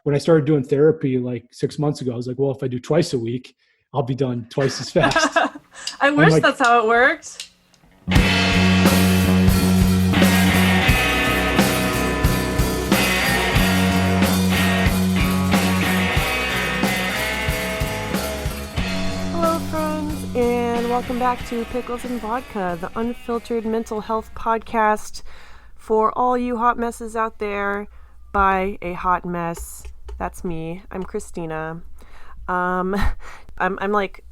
when I started doing therapy like 6 months ago, I was like, well, if I do twice a week, I'll be done twice as fast. I wish that's how it worked. Hello, friends, and welcome back to Pickles and Vodka, the unfiltered mental health podcast for all you hot messes out there by a hot mess. That's me. I'm Christina. I'm like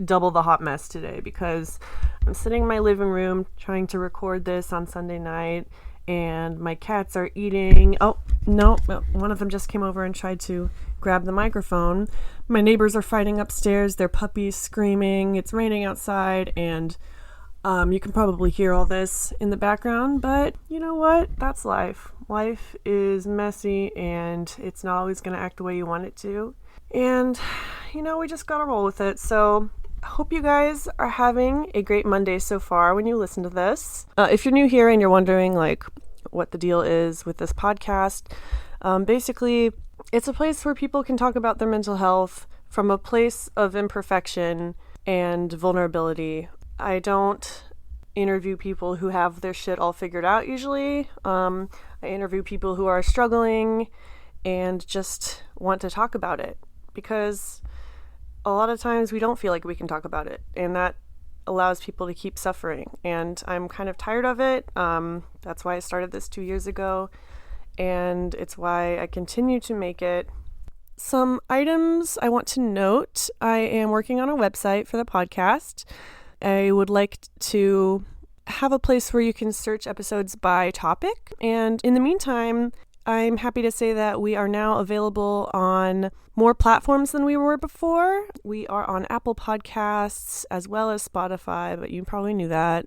double the hot mess today because I'm sitting in my living room trying to record this on Sunday night, and my cats are eating. Oh, no, one of them just came over and tried to grab the microphone. My neighbors are fighting upstairs. Their puppies screaming. It's raining outside, and you can probably hear all this in the background, but you know what? That's life. Life is messy, and it's not always going to act the way you want it to. And, you know, we just got to roll with it. So I hope you guys are having a great Monday so far when you listen to this. If you're new here and you're wondering, like, what the deal is with this podcast, basically, it's a place where people can talk about their mental health from a place of imperfection and vulnerability. I don't interview people who have their shit all figured out usually. I interview people who are struggling and just want to talk about it, because a lot of times we don't feel like we can talk about it, and that allows people to keep suffering, and I'm kind of tired of it. That's why I started this 2 years ago, and it's why I continue to make it. Some items I want to note: I am working on a website for the podcast. I would like to have a place where you can search episodes by topic, and in the meantime, I'm happy to say that we are now available on more platforms than we were before. We are on Apple Podcasts as well as Spotify, but you probably knew that.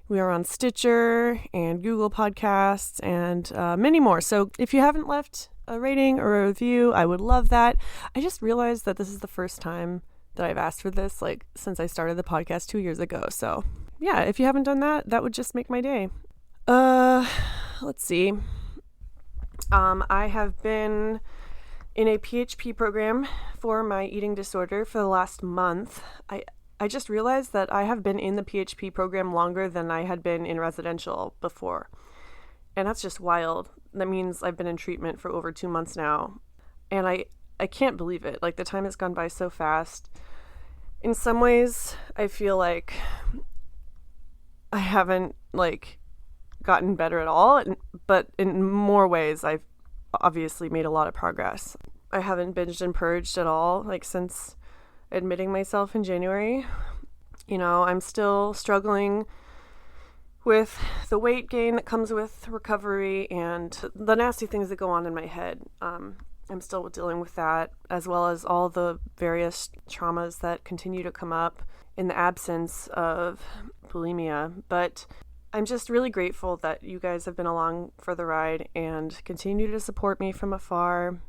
We are on Stitcher and Google Podcasts and many more. So if you haven't left a rating or a review, I would love that. I just realized that this is the first time that I've asked for this, like, since I started the podcast 2 years ago. So yeah, if you haven't done that, that would just make my day. Let's see. I have been in a PHP program for my eating disorder for the last month. I just realized that I have been in the PHP program longer than I had been in residential before. And that's just wild. That means I've been in treatment for over 2 months now. And I can't believe it. Like, the time has gone by so fast. In some ways, I feel like I haven't, like, gotten better at all, but in more ways I've obviously made a lot of progress. I haven't binged and purged at all, like, since admitting myself in January. You know, I'm still struggling with the weight gain that comes with recovery and the nasty things that go on in my head. I'm still dealing with that, as well as all the various traumas that continue to come up in the absence of bulimia. But I'm just really grateful that you guys have been along for the ride and continue to support me from afar.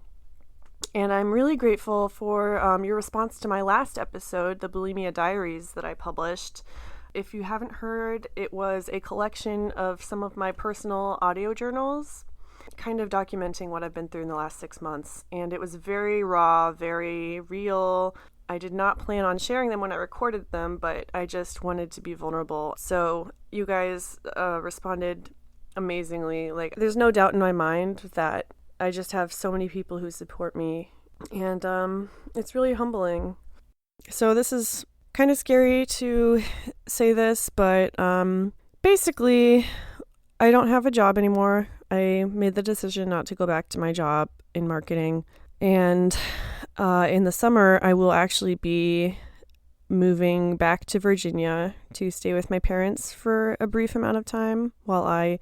And I'm really grateful for your response to my last episode, the Bulimia Diaries, that I published. If you haven't heard, it was a collection of some of my personal audio journals, kind of documenting what I've been through in the last 6 months. And it was very raw, very real. I did not plan on sharing them when I recorded them, but I just wanted to be vulnerable. So you guys responded amazingly. Like, there's no doubt in my mind that I just have so many people who support me, and it's really humbling. So this is kind of scary to say this, but basically, I don't have a job anymore. I made the decision not to go back to my job in marketing, and in the summer, I will actually be moving back to Virginia to stay with my parents for a brief amount of time while I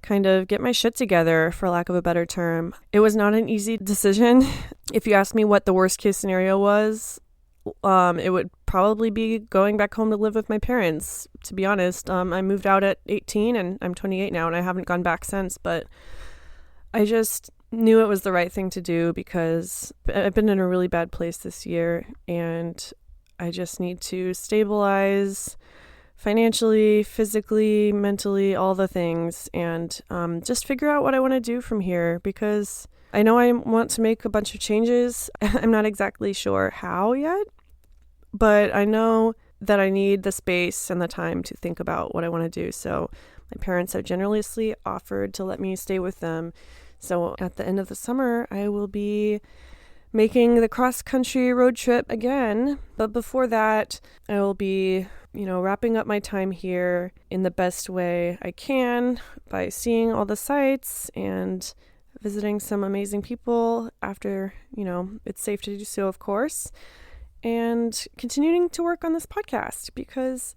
kind of get my shit together, for lack of a better term. It was not an easy decision. If you ask me what the worst case scenario was, it would probably be going back home to live with my parents, to be honest. I moved out at 18 and I'm 28 now, and I haven't gone back since, but I just knew it was the right thing to do because I've been in a really bad place this year, and I just need to stabilize financially, physically, mentally, all the things, and just figure out what I want to do from here, because I know I want to make a bunch of changes. I'm not exactly sure how yet, but I know that I need the space and the time to think about what I want to do. So my parents have generously offered to let me stay with them. So at the end of the summer, I will be making the cross-country road trip again. But before that, I will be, wrapping up my time here in the best way I can by seeing all the sights and visiting some amazing people after, it's safe to do so, of course, and continuing to work on this podcast because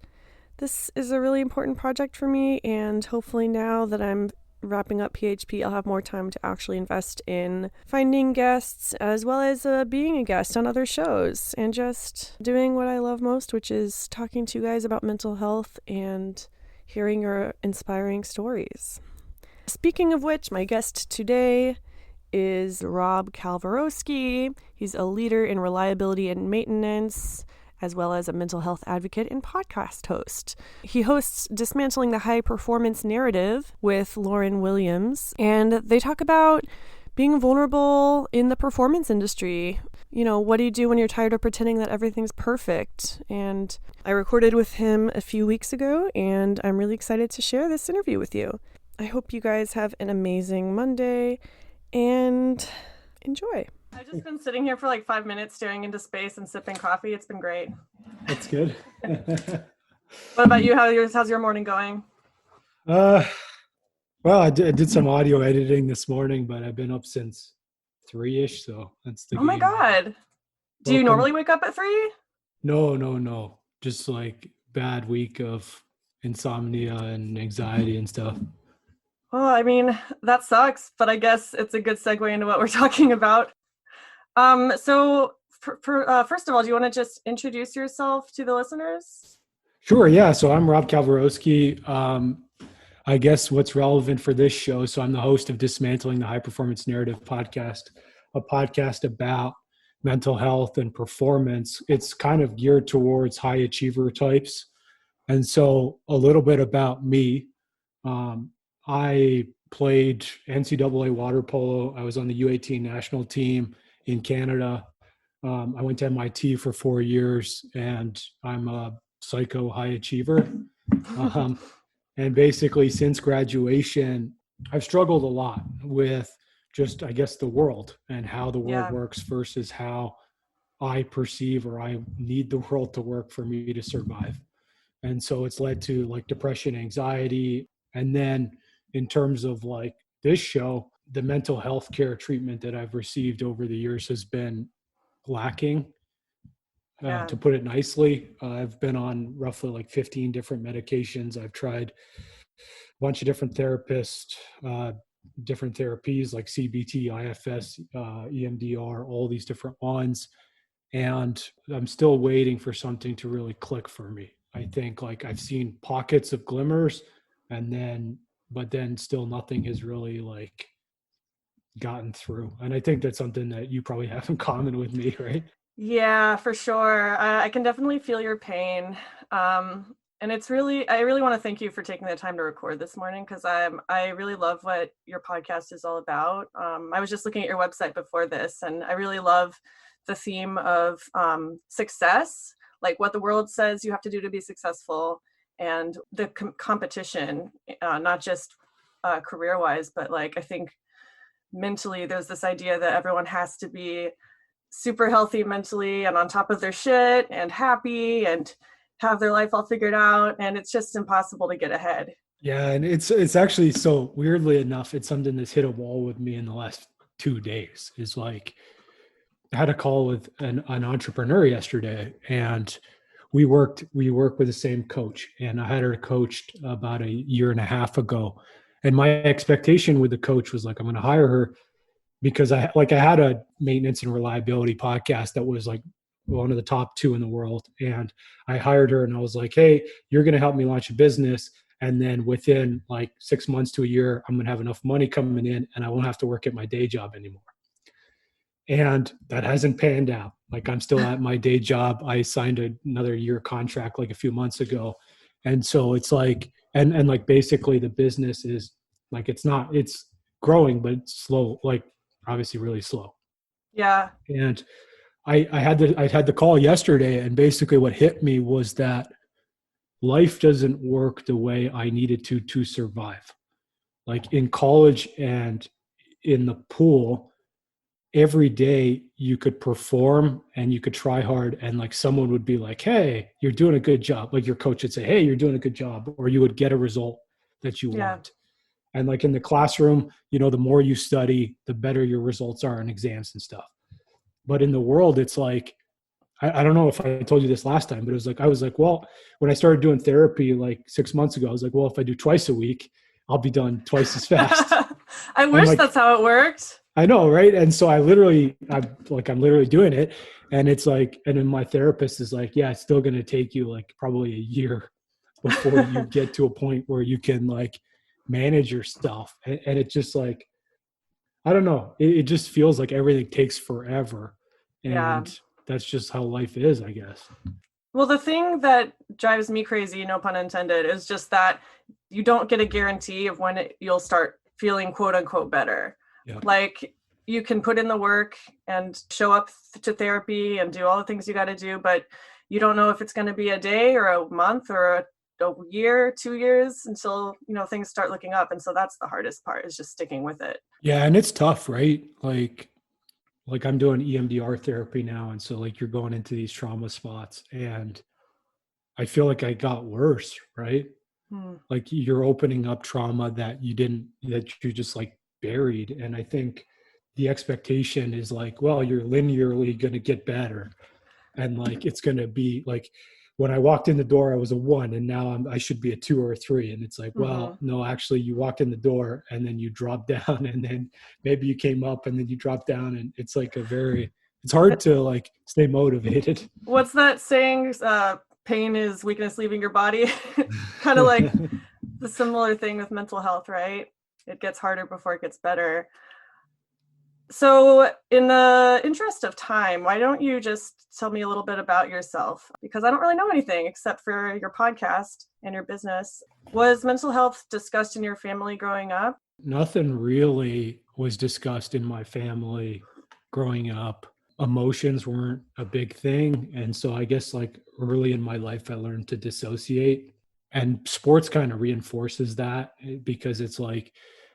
this is a really important project for me. And hopefully now that I'm wrapping up PHP, I'll have more time to actually invest in finding guests as well as being a guest on other shows and just doing what I love most, which is talking to you guys about mental health and hearing your inspiring stories. Speaking of which, my guest today is Rob Kalwarowsky. He's a leader in reliability and maintenance, as well as a mental health advocate and podcast host. He hosts Dismantling the High Performance Narrative with Lauren Williams, and they talk about being vulnerable in the performance industry. What do you do when you're tired of pretending that everything's perfect? And I recorded with him a few weeks ago, and I'm really excited to share this interview with you. I hope you guys have an amazing Monday and enjoy. I've just been sitting here for like 5 minutes staring into space and sipping coffee. It's been great. That's good. What about you? How's your morning going? Well, I did some audio editing this morning, but I've been up since 3-ish, so that's the Oh my God. Do you normally wake up at 3? No. Just like bad week of insomnia and anxiety and stuff. Well, I mean, that sucks, but I guess it's a good segue into what we're talking about. So first of all, do you want to just introduce yourself to the listeners? Sure, yeah. So I'm Rob Kalwarosky. I guess what's relevant for this show, so I'm the host of Dismantling the High Performance Narrative podcast, a podcast about mental health and performance. It's kind of geared towards high achiever types. And so a little bit about me. I played NCAA water polo. I was on the U18 national team in Canada. I went to MIT for 4 years, and I'm a psycho high achiever. And basically, since graduation, I've struggled a lot with just, I guess, the world and how the world works versus how I perceive or I need the world to work for me to survive. And so it's led to like depression, anxiety, and then in terms of like this show, the mental health care treatment that I've received over the years has been lacking, to put it nicely. I've been on roughly like 15 different medications. I've tried a bunch of different therapists, different therapies like CBT, IFS, EMDR, all these different ones. And I'm still waiting for something to really click for me. I think like I've seen pockets of glimmers but then still nothing has really like gotten through. And I think that's something that you probably have in common with me, right? Yeah, for sure. I can definitely feel your pain. And I really want to thank you for taking the time to record this morning because I really love what your podcast is all about. I was just looking at your website before this, and I really love the theme of success, like what the world says you have to do to be successful, and the competition, not just career-wise, but like I think mentally there's this idea that everyone has to be super healthy mentally and on top of their shit and happy and have their life all figured out, and it's just impossible to get ahead. Yeah, and it's actually, so weirdly enough, it's something that's hit a wall with me in the last 2 days. Is like I had a call with an entrepreneur yesterday, and we work with the same coach, and I had her coached about 1.5 years ago. And my expectation with the coach was like, I'm going to hire her because I had a maintenance and reliability podcast that was like one of the top 2 in the world. And I hired her and I was like, hey, you're going to help me launch a business. And then within like 6 months to a year, I'm going to have enough money coming in and I won't have to work at my day job anymore. And that hasn't panned out. Like I'm still at my day job. I signed another year contract like a few months ago. And so it's like, and like basically the business is like, it's growing, but it's slow. Like obviously really slow. Yeah. And I had the call yesterday, and basically what hit me was that life doesn't work the way I needed to survive. Like in college and in the pool, every day you could perform and you could try hard, and like someone would be like, hey, you're doing a good job. Like your coach would say, hey, you're doing a good job, or you would get a result that you Yeah. want. And like in the classroom, the more you study, the better your results are in exams and stuff. But in the world, it's like, I don't know if I told you this last time, but it was like, I was like, well, when I started doing therapy like 6 months ago, I was like, well, if I do twice a week, I'll be done twice as fast. I And wish like, that's how it worked. I know, right? And so I'm literally doing it. And it's like, and then my therapist is like, yeah, it's still going to take you like probably a year before you get to a point where you can like manage yourself. And it just like, I don't know. It just feels like everything takes forever. Yeah. And that's just how life is, I guess. Well, the thing that drives me crazy, no pun intended, is just that you don't get a guarantee of when you'll start feeling quote unquote better. Yeah. Like you can put in the work and show up to therapy and do all the things you got to do, but you don't know if it's going to be a day or a month or a year, 2 years until, things start looking up. And so that's the hardest part, is just sticking with it. Yeah. And it's tough, right? Like I'm doing EMDR therapy now. And so like you're going into these trauma spots, and I feel like I got worse, right? Like you're opening up trauma that you just like buried. And I think the expectation is like, well, you're linearly going to get better. And like, it's going to be like, when I walked in the door, I was a 1, and now I should be a 2 or a 3. And it's like, well, no, actually you walked in the door and then you dropped down, and then maybe you came up and then you dropped down. And it's like it's hard to like stay motivated. What's that saying? Pain is weakness leaving your body. Kind of like the similar thing with mental health, right? It gets harder before it gets better. So in the interest of time, why don't you just tell me a little bit about yourself? Because I don't really know anything except for your podcast and your business. Was mental health discussed in your family growing up? Nothing really was discussed in my family growing up. Emotions weren't a big thing. And so I guess like early in my life, I learned to dissociate, and sports kind of reinforces that, because it's like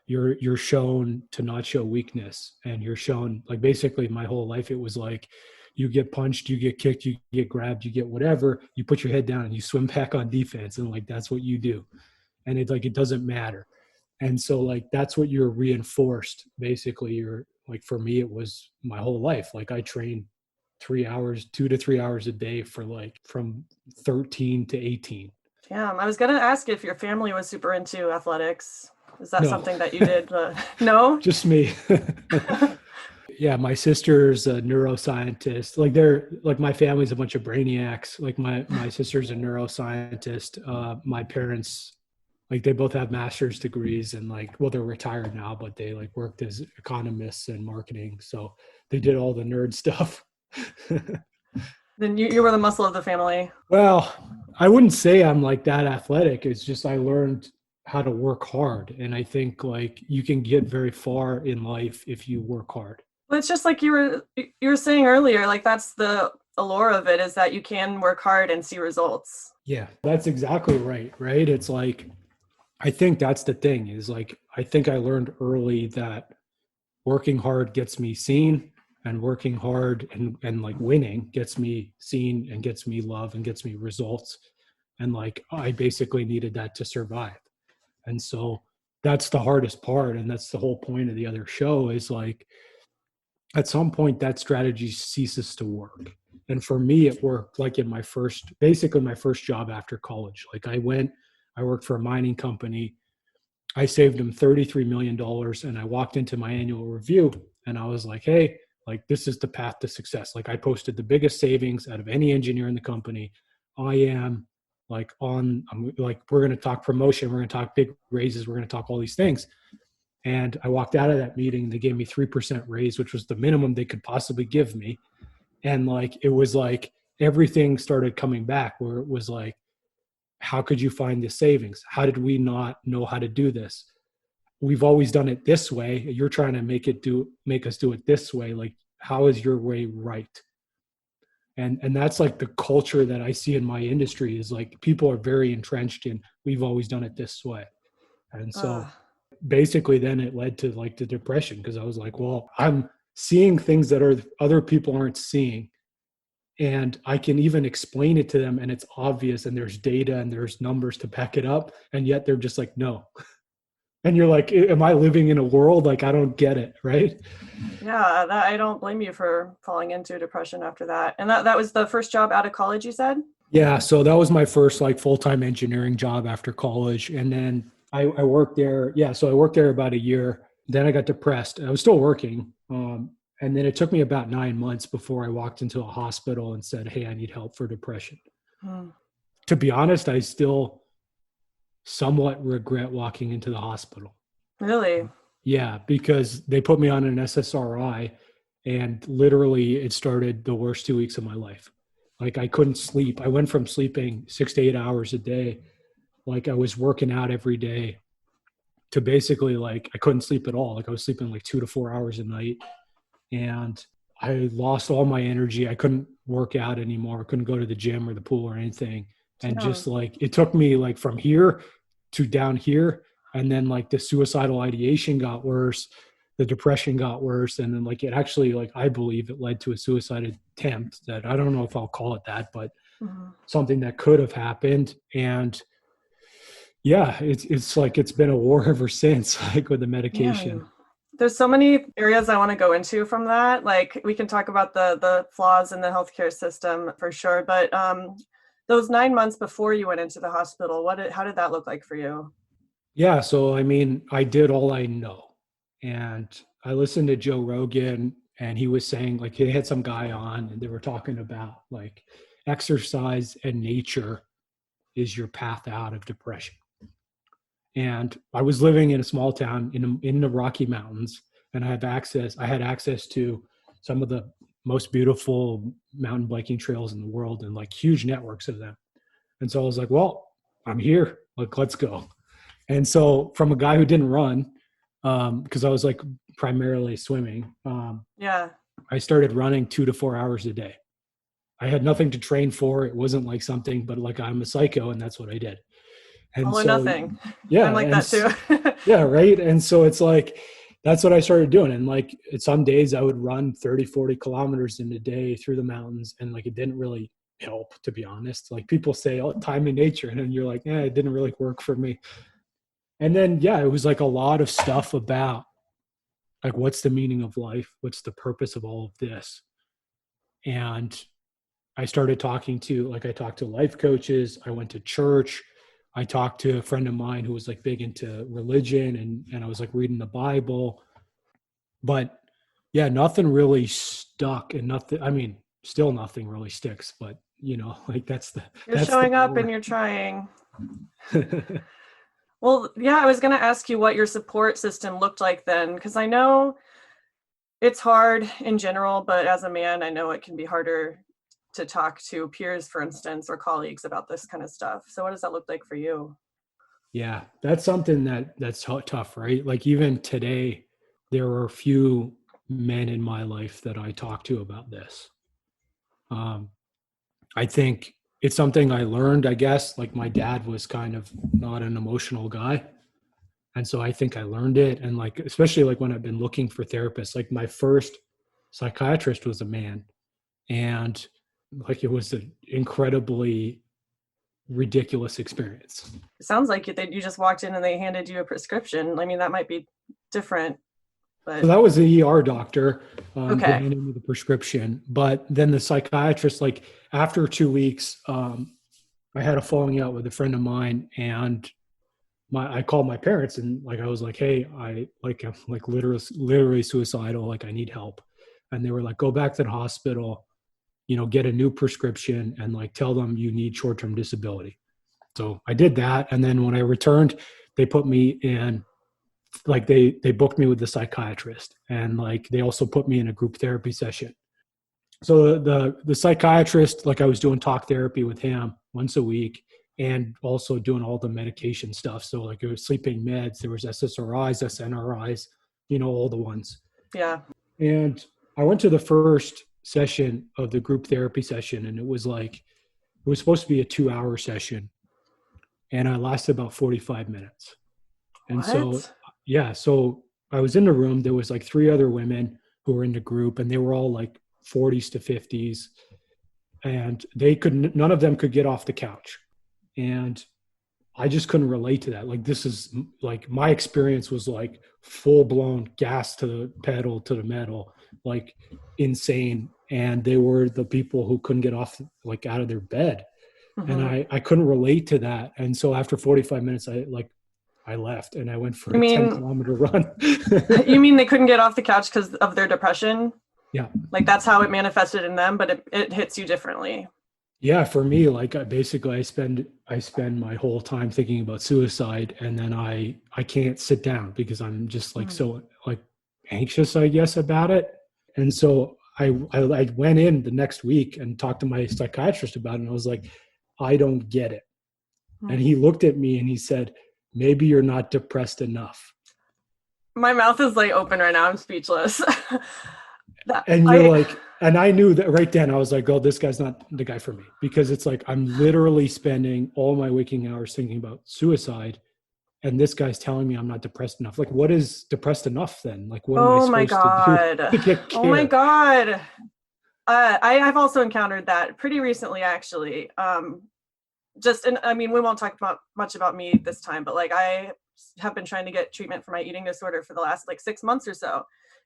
you're shown to not show weakness, and you're shown like basically my whole life. It was like you get punched, you get kicked, you get grabbed, you get whatever, you put your head down and you swim back on defense. And like, that's what you do. And it's like, it doesn't matter. And so like, that's what you're reinforced. Basically, you're like, for me, it was my whole life. Like I trained 2 to 3 hours a day for like from 13 to 18. Damn, I was going to ask if your family was super into athletics. Is that No. something that you did? No? Just me. Yeah, my sister's a neuroscientist. Like my family's a bunch of brainiacs. Like my sister's a neuroscientist. My parents, like they both have master's degrees, and like, well, they're retired now, but they like worked as economists and marketing. So they did all the nerd stuff. Then you were the muscle of the family. Well, I wouldn't say I'm like that athletic. It's just I learned how to work hard. And I think like you can get very far in life if you work hard. Well, it's just like you were saying earlier, like that's the allure of it, is that you can work hard and see results. Yeah, that's exactly right. Right. It's like, I think that's the thing, is like, I think I learned early that working hard gets me seen, and working hard and like winning gets me seen and gets me love and gets me results. And like, I basically needed that to survive. And so that's the hardest part. And that's the whole point of the other show, is like, at some point that strategy ceases to work. And for me, it worked like in my first job after college. Like I worked for a mining company. I saved them $33 million. And I walked into my annual review and I was like, hey, like this is the path to success. Like I posted the biggest savings out of any engineer in the company. I'm like, we're going to talk promotion. We're going to talk big raises. We're going to talk all these things. And I walked out of that meeting. They gave me 3% raise, which was the minimum they could possibly give me. And like, it was like everything started coming back, where it was like, how could you find the savings? How did we not know how to do this? we've always done it this way. You're trying to make us do it this way. Like, how is your way right? And that's like the culture that I see in my industry, is like people are very entrenched in, we've always done it this way. And so basically then it led to like the depression, because I was like, well, I'm seeing things that other people aren't seeing. And I can even explain it to them, and it's obvious, and there's data and there's numbers to back it up. And yet they're just like, no. And you're like, am I living in a world? Like, I don't get it. Right. Yeah. I don't blame you for falling into depression after that. And that was the first job out of college, you said? Yeah. So that was my first like full-time engineering job after college. And then I worked there. Yeah. So I worked there about a year. Then I got depressed. I was still working. And then it took me about 9 months before I walked into a hospital and said, hey, I need help for depression. To be honest, I still somewhat regret walking into the hospital. Really? Yeah, because they put me on an SSRI, and literally it started the worst 2 weeks of my life. Like, I couldn't sleep. I went from sleeping 6 to 8 hours a day. Like, I was working out every day, to basically like, I couldn't sleep at all. Like, I was sleeping like 2 to 4 hours a night. And I lost all my energy. I couldn't work out anymore. I couldn't go to the gym or the pool or anything. And just like, it took me like from here to down here. And then like the suicidal ideation got worse. The depression got worse. And then like, it actually, like, I believe it led to a suicide attempt that I don't know if I'll call it that, but something that could have happened. And yeah, it's like, it's been a war ever since, like with the medication. Yeah. There's so many areas I want to go into from that. Like, we can talk about the flaws in the healthcare system for sure. But those 9 months before you went into the hospital, how did that look like for you? Yeah. So, I mean, I did all I know. And I listened to Joe Rogan, and he was saying, like, he had some guy on, and they were talking about like exercise and nature is your path out of depression. And I was living in a small town in the Rocky Mountains, and I had access to some of the most beautiful mountain biking trails in the world, and like huge networks of them. And so I was like, well, I'm here, like, let's go. And so from a guy who didn't run, because I was like primarily swimming, I started running 2 to 4 hours a day. I had nothing to train for. It wasn't like something, but like, I'm a psycho, and that's what I did. And all or so, nothing. Yeah. I'm like that too. Yeah. Right. And so it's like, that's what I started doing. And like, some days I would run 30, 40 kilometers in a day through the mountains. And like, it didn't really help, to be honest. Like, people say, oh, time in nature. And then you're like, it didn't really work for me. And then, yeah, it was like a lot of stuff about like, what's the meaning of life? What's the purpose of all of this? And I started talking to, like, I talked to life coaches. I went to church. I talked to a friend of mine who was like big into religion, and I was like reading the Bible, but yeah, nothing really stuck, and still nothing really sticks, but like, you're showing up and you're trying. Well, yeah, I was going to ask you what your support system looked like then, because I know it's hard in general, but as a man, I know it can be harder to talk to peers, for instance, or colleagues about this kind of stuff. So what does that look like for you? Yeah, that's something that's tough, right? Like, even today, there are a few men in my life that I talk to about this. I think it's something I learned, I guess. Like, my dad was kind of not an emotional guy. And so I think I learned it. And like, especially like when I've been looking for therapists, like my first psychiatrist was a man. And like, it was an incredibly ridiculous experience. It sounds like you just walked in and they handed you a prescription. I mean, that might be different, but so that was the ER doctor okay. They handed me the prescription. But then the psychiatrist, like, after 2 weeks, I had a falling out with a friend of mine, and I called my parents, and like, I was like, hey, I'm like literally suicidal. Like, I need help. And they were like, go back to the hospital, get a new prescription, and like, tell them you need short-term disability. So I did that. And then when I returned, they put me in, like, they booked me with the psychiatrist, and like, they also put me in a group therapy session. So the psychiatrist, like, I was doing talk therapy with him once a week. and also doing all the medication stuff. So like it was sleeping meds, there was SSRIs, SNRIs, all the ones. Yeah. And I went to the first session of the group therapy session, and it was supposed to be a 2-hour session, and I lasted about 45 minutes. And so I was in the room. There was like 3 other women who were in the group, and they were all like 40s to 50s, and none of them could get off the couch. And I just couldn't relate to that. Like, this is like, my experience was like full blown gas to the pedal to the metal, like insane. And they were the people who couldn't get off, like, out of their bed. Mm-hmm. And I couldn't relate to that. And so after 45 minutes, I left and I went for a 10-kilometer run. You mean they couldn't get off the couch because of their depression? Yeah. Like, that's how it manifested in them, but it hits you differently. Yeah, for me, like, I spend my whole time thinking about suicide, and then I can't sit down because I'm just like so like anxious, I guess, about it. And so I went in the next week and talked to my psychiatrist about it, and I was like, I don't get it. And he looked at me and he said, maybe you're not depressed enough. My mouth is like open right now. I'm speechless. And I knew that right then. I was like, oh, this guy's not the guy for me, because it's like I'm literally spending all my waking hours thinking about suicide, and this guy's telling me I'm not depressed enough. Like, what is depressed enough then? Like, what am I supposed to do to get care? Oh my God. I've also encountered that pretty recently, actually. We won't talk much about me this time, but like, I have been trying to get treatment for my eating disorder for the last like 6 months or so.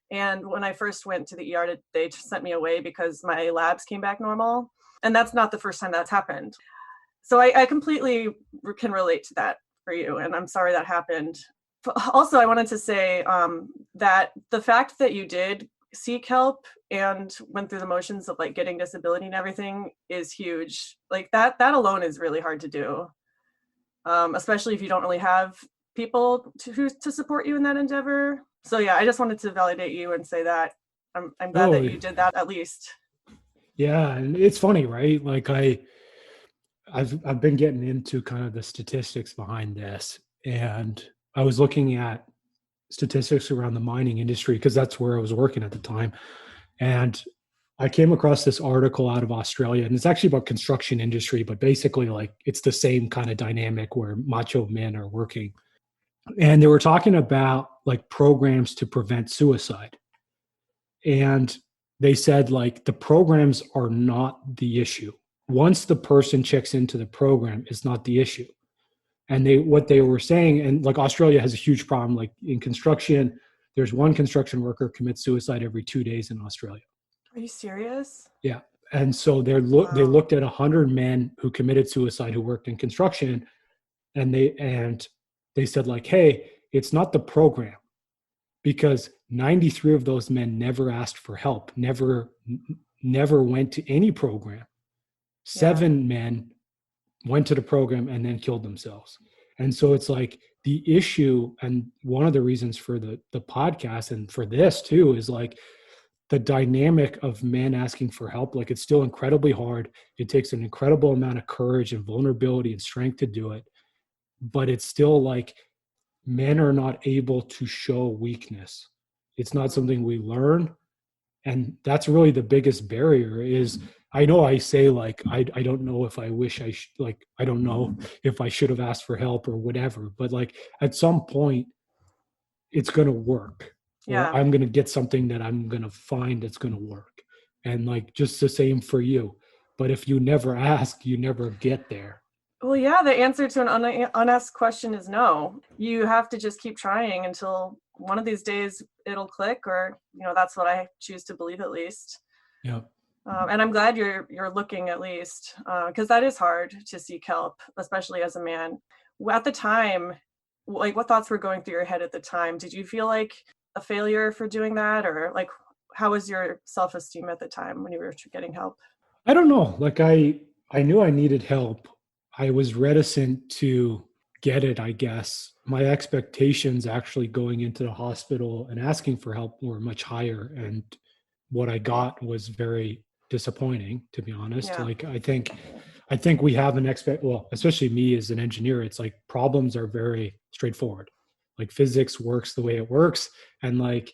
And when I first went to the ER, they sent me away because my labs came back normal. And that's not the first time that's happened. So I completely can relate to that for you. And I'm sorry that happened. Also, I wanted to say that the fact that you did seek help and went through the motions of like getting disability and everything is huge. Like that alone is really hard to do, especially if you don't really have people to support you in that endeavor. So yeah, I just wanted to validate you and say that I'm glad that you did that at least. Yeah, and it's funny, right? Like I've been getting into kind of the statistics behind this, and I was looking at statistics around the mining industry because that's where I was working at the time, and I came across this article out of Australia, and it's actually about construction industry, but basically like it's the same kind of dynamic where macho men are working. And they were talking about like programs to prevent suicide. And they said like the programs are not the issue. Once the person checks into the program, it's not the issue. And what they were saying, and like Australia has a huge problem, like in construction, there's one construction worker commits suicide every 2 days in Australia. Are you serious? Yeah. And so they looked at 100 men who committed suicide who worked in construction, and they said like, hey, it's not the program, because 93 of those men never asked for help, never went to any program. 7 men went to the program and then killed themselves. And so it's like the issue, and one of the reasons for the podcast and for this too, is like the dynamic of men asking for help. Like, it's still incredibly hard. It takes an incredible amount of courage and vulnerability and strength to do it. But it's still like men are not able to show weakness. It's not something we learn. And that's really the biggest barrier. Is I know I say like, I don't know if I wish I like, I don't know if I should have asked for help or whatever, but like at some point it's going to work. Yeah. Or I'm going to get something that I'm going to find that's going to work. And like, just the same for you. But if you never ask, you never get there. Well, yeah, the answer to an unasked question is no. You have to just keep trying until one of these days it'll click, or, that's what I choose to believe at least. Yeah. And I'm glad you're looking at least, because that is hard to seek help, especially as a man. At the time, like, what thoughts were going through your head at the time? Did you feel like a failure for doing that? Or like, how was your self-esteem at the time when you were getting help? I don't know. Like I knew I needed help. I was reticent to get it, I guess. My expectations actually going into the hospital and asking for help were much higher. And what I got was very disappointing, to be honest. Yeah. Like, I I think we have well, especially me as an engineer, it's like problems are very straightforward. Like physics works the way it works. And like,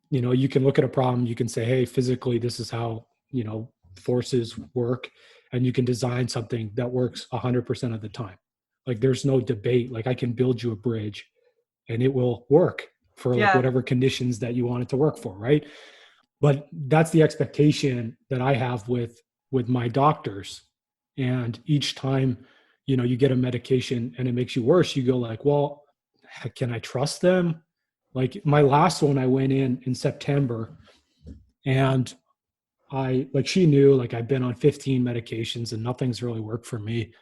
you can look at a problem, you can say, hey, physically, this is how, forces work. And you can design something that works 100% of the time. Like there's no debate. Like I can build you a bridge and it will work for like Yeah. whatever conditions that you want it to work for. Right. But that's the expectation that I have with my doctors. And each time, you get a medication and it makes you worse, you go like, well, can I trust them? Like my last one, I went in September, and she knew, like, I've been on 15 medications and nothing's really worked for me.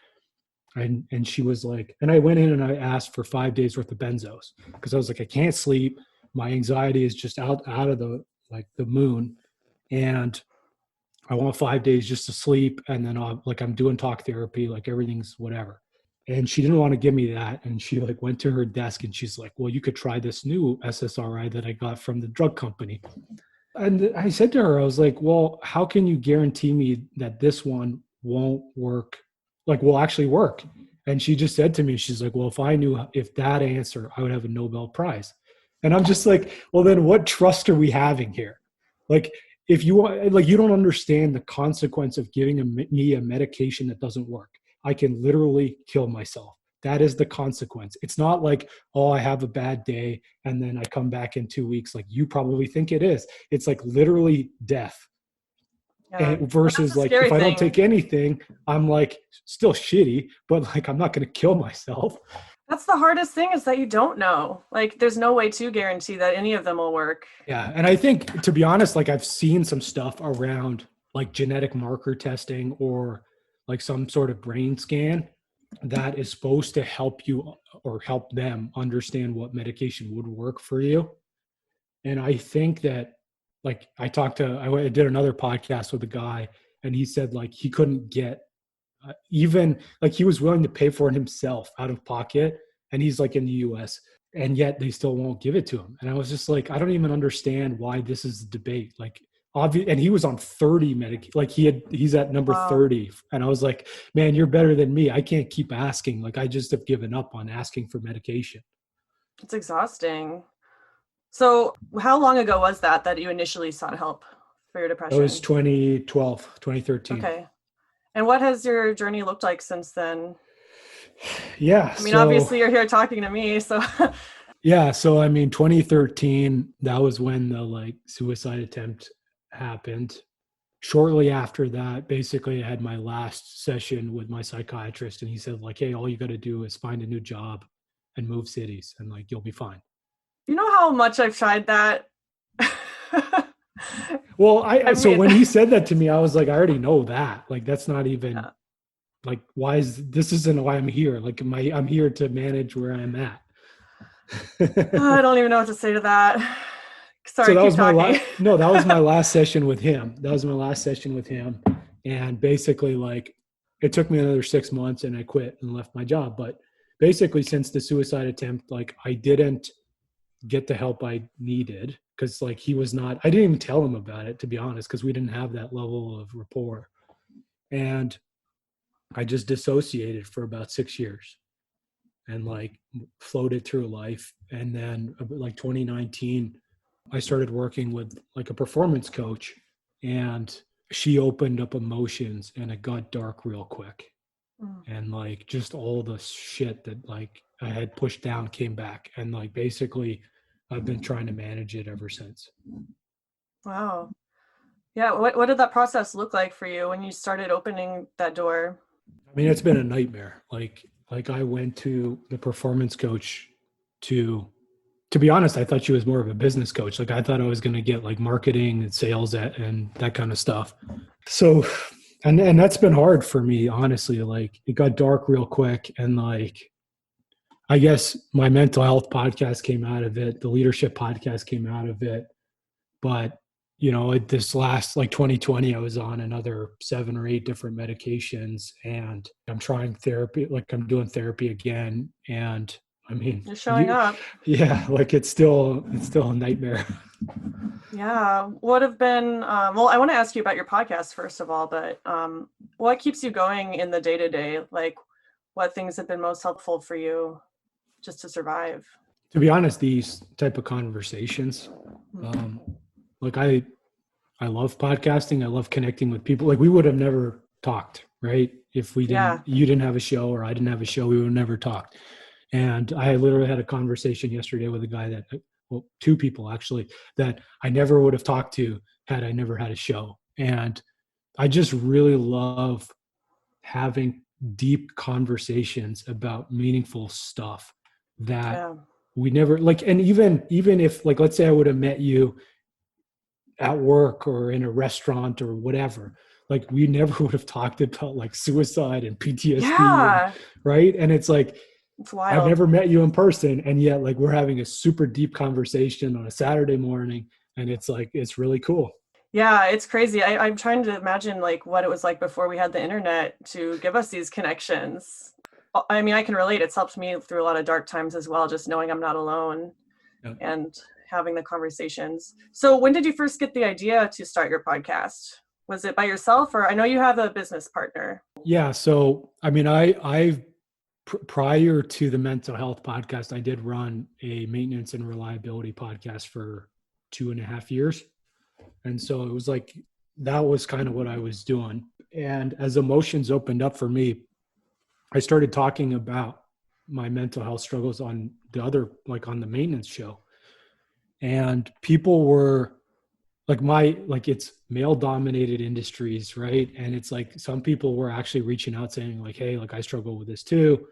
And she was like, and I went in and I asked for 5 days worth of benzos because I was like, I can't sleep. My anxiety is just out of the moon. And I want 5 days just to sleep. And then I'm doing talk therapy, like everything's whatever. And she didn't want to give me that. And she like went to her desk and she's like, well, you could try this new SSRI that I got from the drug company. And I said to her, I was like, well, how can you guarantee me that this one won't work, like will actually work? And she just said to me, she's like, well, if I knew if that answer, I would have a Nobel Prize. And I'm just like, well, then what trust are we having here? Like, if you want, like, you don't understand the consequence of giving me a medication that doesn't work. I can literally kill myself. That is the consequence. It's not like, oh, I have a bad day and then I come back in 2 weeks. Like you probably think it is. It's like literally death. Yeah. And versus like, if I don't take anything, I'm like still shitty, but like, I'm not going to kill myself. That's the hardest thing, is that you don't know. Like there's no way to guarantee that any of them will work. Yeah. And I think, to be honest, like I've seen some stuff around like genetic marker testing or like some sort of brain scan that is supposed to help you or help them understand what medication would work for you. And I think that, like, I did another podcast with a guy and he said like he couldn't get even, like, he was willing to pay for it himself out of pocket. And he's like in the US, and yet they still won't give it to him. And I was just like, I don't even understand why this is the debate. Like, and he was on 30 like he's at number 30. And I was like, man, you're better than me. I can't keep asking. Like, I just have given up on asking for medication. It's exhausting. So how long ago was that you initially sought help for your depression? It was 2013. Okay. And what has your journey looked like since then? Yeah. I mean, obviously you're here talking to me, so. Yeah. So, I mean, 2013, that was when the like suicide attempt happened. Shortly after that, basically I had my last session with my psychiatrist, and he said like, hey, all you got to do is find a new job and move cities and like, you'll be fine. You know how much I've tried that? Well, so when he said that to me, I was like, I already know that. Like, that's not even like, this isn't why I'm here. Like, I'm here to manage where I'm at. I don't even know what to say to that. Sorry, so that keep was talking. that was my last session with him. And basically, like, it took me another 6 months and I quit and left my job. But basically, since the suicide attempt, like, I didn't get the help I needed because like I didn't even tell him about it, to be honest, because we didn't have that level of rapport. And I just dissociated for about 6 years and like floated through life. And then like 2019, I started working with like a performance coach, and she opened up emotions and it got dark real quick. And like just all the shit that like I had pushed down came back, and like basically I've been trying to manage it ever since. Wow. Yeah. What did that process look like for you when you started opening that door? I mean, it's been a nightmare. Like I went to the performance coach to be honest, I thought she was more of a business coach. Like I thought I was going to get like marketing and sales and that kind of stuff. So, and that's been hard for me, honestly. Like it got dark real quick, and like, I guess my mental health podcast came out of it. The leadership podcast came out of it. But, this last, like 2020, I was on another 7 or 8 different medications, and I'm trying therapy. Like I'm doing therapy again. And I mean, You're showing up. yeah, like it's still a nightmare. Yeah. What have been, well, I want to ask you about your podcast first of all, but what keeps you going in the day to day? Like, what things have been most helpful for you just to survive? To be honest, these type of conversations, um, like I love podcasting. I love connecting with people. Like we would have never talked, right? If Yeah. you didn't have a show or I didn't have a show, we would have never talked. And I literally had a conversation yesterday with a guy that, well, two people actually, that I never would have talked to had I never had a show. And I just really love having deep conversations about meaningful stuff that Yeah. we never like. And even if, like, let's say I would have met you at work or in a restaurant or whatever, like we never would have talked about like suicide and PTSD and Yeah. right. And it's like, It's I've wild. never met you in person, and yet like we're having a super deep conversation on a Saturday morning, and it's like it's really cool. Yeah, it's crazy. I'm trying to imagine like what it was like before we had the internet to give us these connections. I mean, I can relate. It's helped me through a lot of dark times as well, just knowing I'm not alone Yeah. and having the conversations. So when did you first get the idea to start your podcast? Was it by yourself, or I know you have a business partner? Yeah. So I mean, I prior to the mental health podcast, I did run a maintenance and reliability podcast for 2.5 years. And so it was like, that was kind of what I was doing. And as emotions opened up for me, I started talking about my mental health struggles on the other, like on the maintenance show. And people were like it's male dominated industries, right? And it's like some people were actually reaching out saying like, hey, like I struggle with this too.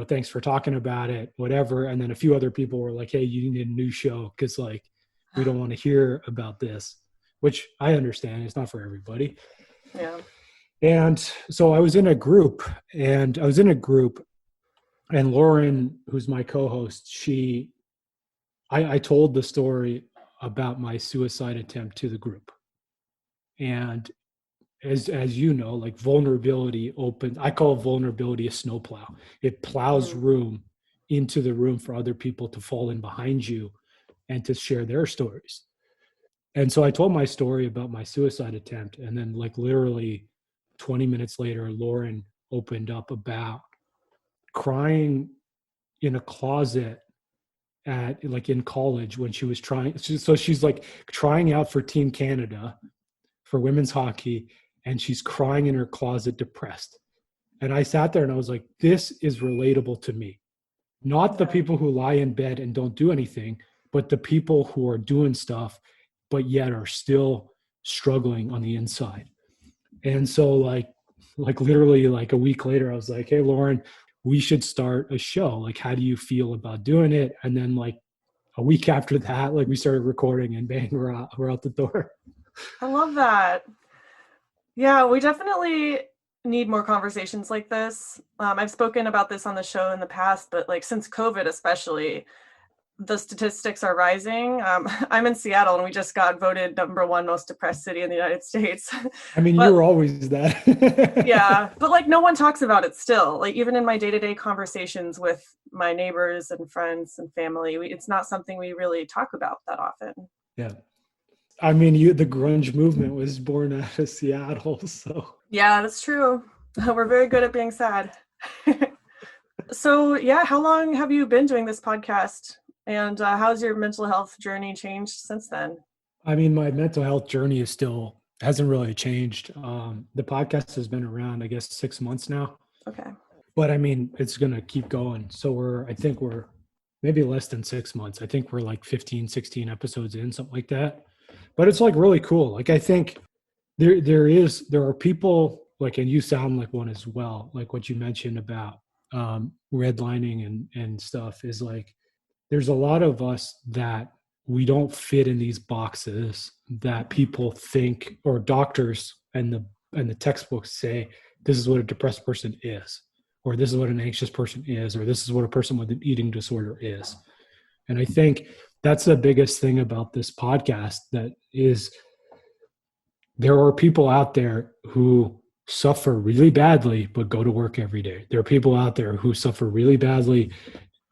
Thanks for talking about it, whatever. And then a few other people were like, hey, you need a new show because like we don't want to hear about this, which I understand. It's not for everybody. Yeah. And so I was in a group and Lauren, who's my co-host, I told the story about my suicide attempt to the group. And as you know, like vulnerability opens, I call vulnerability a snowplow. It plows room into the room for other people to fall in behind you and to share their stories. And so I told my story about my suicide attempt. And then like literally 20 minutes later, Lauren opened up about crying in a closet at like in college when she was trying. So she's like trying out for Team Canada for women's hockey, and she's crying in her closet, depressed. And I sat there and I was like, this is relatable to me. Not the people who lie in bed and don't do anything, but the people who are doing stuff, but yet are still struggling on the inside. And so like literally like a week later, I was like, hey, Lauren, we should start a show. Like, how do you feel about doing it? And then like a week after that, like we started recording and bang, we're out the door. I love that. Yeah, we definitely need more conversations like this. I've spoken about this on the show in the past, but like since COVID especially, the statistics are rising. I'm in Seattle and we just got voted #1 most depressed city in the United States. I mean, But, you were always that. yeah, but like no one talks about it still. Like even in my day-to-day conversations with my neighbors and friends and family, it's not something we really talk about that often. Yeah. I mean, the grunge movement was born out of Seattle, so. Yeah, that's true. We're very good at being sad. So yeah, how long have you been doing this podcast? And how's your mental health journey changed since then? I mean, my mental health journey hasn't really changed. The podcast has been around, I guess, 6 months now. Okay. But I mean, it's going to keep going. So I think we're maybe less than 6 months. I think we're like 15, 16 episodes in, something like that. But it's like really cool. Like, I think there are people like, and you sound like one as well, like what you mentioned about redlining and stuff is like, there's a lot of us that we don't fit in these boxes that people think, or doctors and the textbooks say, this is what a depressed person is, or this is what an anxious person is, or this is what a person with an eating disorder is. And I think that's the biggest thing about this podcast, that is there are people out there who suffer really badly but go to work every day. There are people out there who suffer really badly,